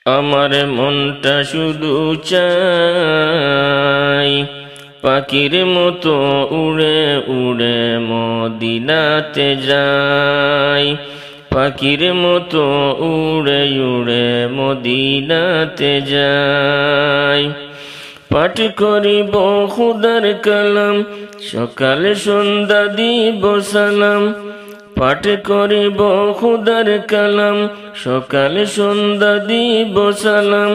আমার মনটা শুধু চাই পাখির মতো উড়ে উড়ে মদিনাতে যাই, পাখির মতো উড়ে উড়ে মদিনাতে যাই। পাঠ করিব খুদার কালাম, সকাল সন্ধ্যা দিব সালাম। পাঠ করিব খুদার কালাম, সকাল সন্ধ্যা দিব সালাম।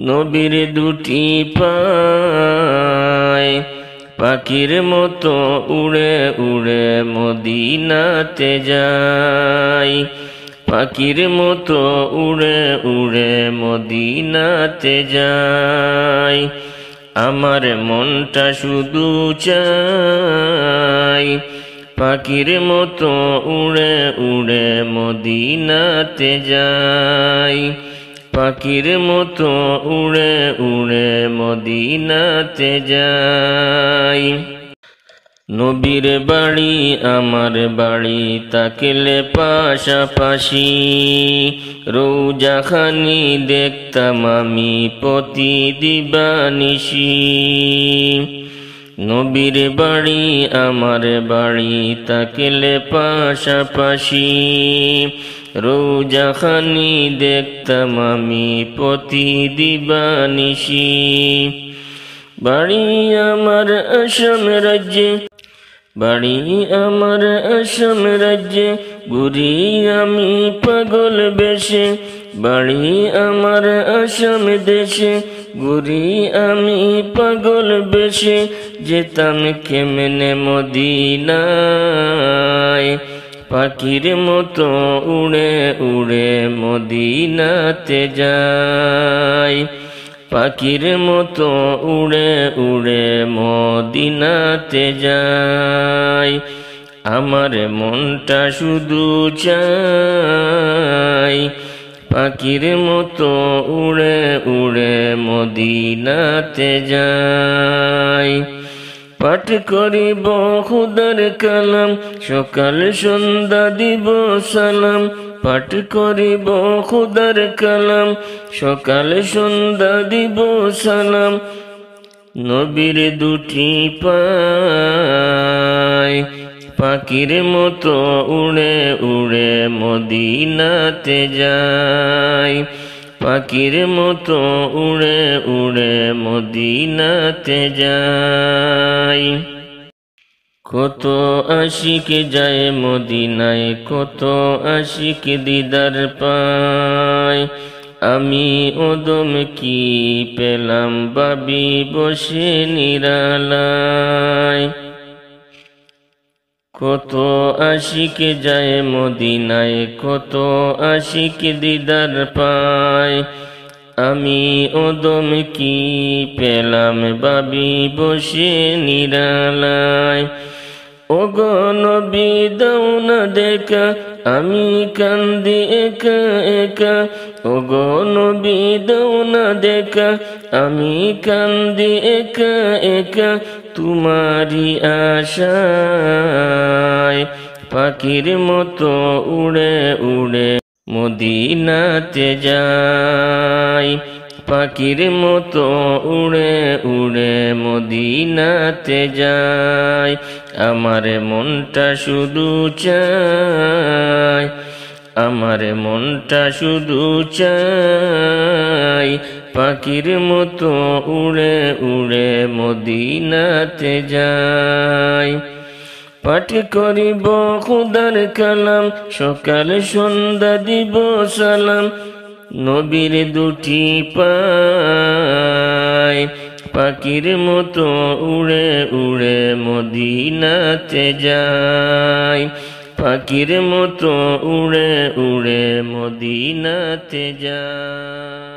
নবীর দুটি পায় পাখির মতো উড়ে উড়ে মদিনাতে যাই, পাখির মতো উড়ে উড়ে মদিনাতে যাই। আমার মনটা শুধু চাই পাখির মতো উড়ে উড়ে মদিনাতে যাই, পাখির মতো উড়ে উড়ে মদিনাতে যাই। নবীর বাড়ি আমার বাড়ি তাকলে পাশাপাশি, রৌজাখানি দেখতাম আমি প্রতি দিবানিশি। নবীর বাড়ি আমার বাড়ি তাকলে পাশাপাশি, রৌজাখানি দেখতাম আমি প্রতি দিবানিশি। বাড়ি আমার আসাম রাজ্যে, বাড়ি আমার আসাম রাজ্যে, ঘুরি আমি পাগল বেশে। বাড়ি আমার আসাম দেশে, ঘুরি আমি পাগল বেশে। যেতাম কেমনে মদিনায়, পাখির মতো উড়ে উড়ে মদিনাতে যাই, পাখির মতো উড়ে উড়ে মদিনাতে যাই। আমার মনটা শুধু চাই পাখির মতো উড়ে উড়ে মদিনাতে যাই। পাঠ করিব খুদার কালাম, সকাল সন্ধ্যা দিব সালাম। পাঠ করিব খুদার কালাম, সকাল সন্ধ্যা দিব সালাম। নবীর দুটি পায় পাখির মতো উড়ে উড়ে মদিনাতে যাই, পাখির মতো উড়ে উড়ে মদিনাতে যাই। কত আশিক যায় মদিনায়, কত আশিক দিদার পায়। আমি ওদম কি পেলাম ভাবি বসে নিরালায়। কত আশিক যায় মদিনায়, কত আশিক দিদার পায়। আমি ওদম কি পেলাম ভাবি বসে নিরালায়। ওগো নবী দাও না দেখা, আমি কান্দি একা একা। ওগো নবী দাও না দেখা, আমি কান্দি একা একা। তোমারি আশায় পাখির মতো উড়ে উড়ে মদিনাতে যাই, পাখির মতো উড়ে উড়ে মদিনাতে যাই। আমার মনটা শুধু চাই, আমার মনটা শুধু চাই পাখির মতো উড়ে উড়ে মদিনাতে যাই। পাঠ করিব খুদার কালাম, সকাল সন্ধ্যা দিব সালাম। নবীর দুটি পায় পাখির মতো উড়ে উড়ে মদিনাতে যাই, পাখির মতো উড়ে উড়ে মদিনাতে যাই।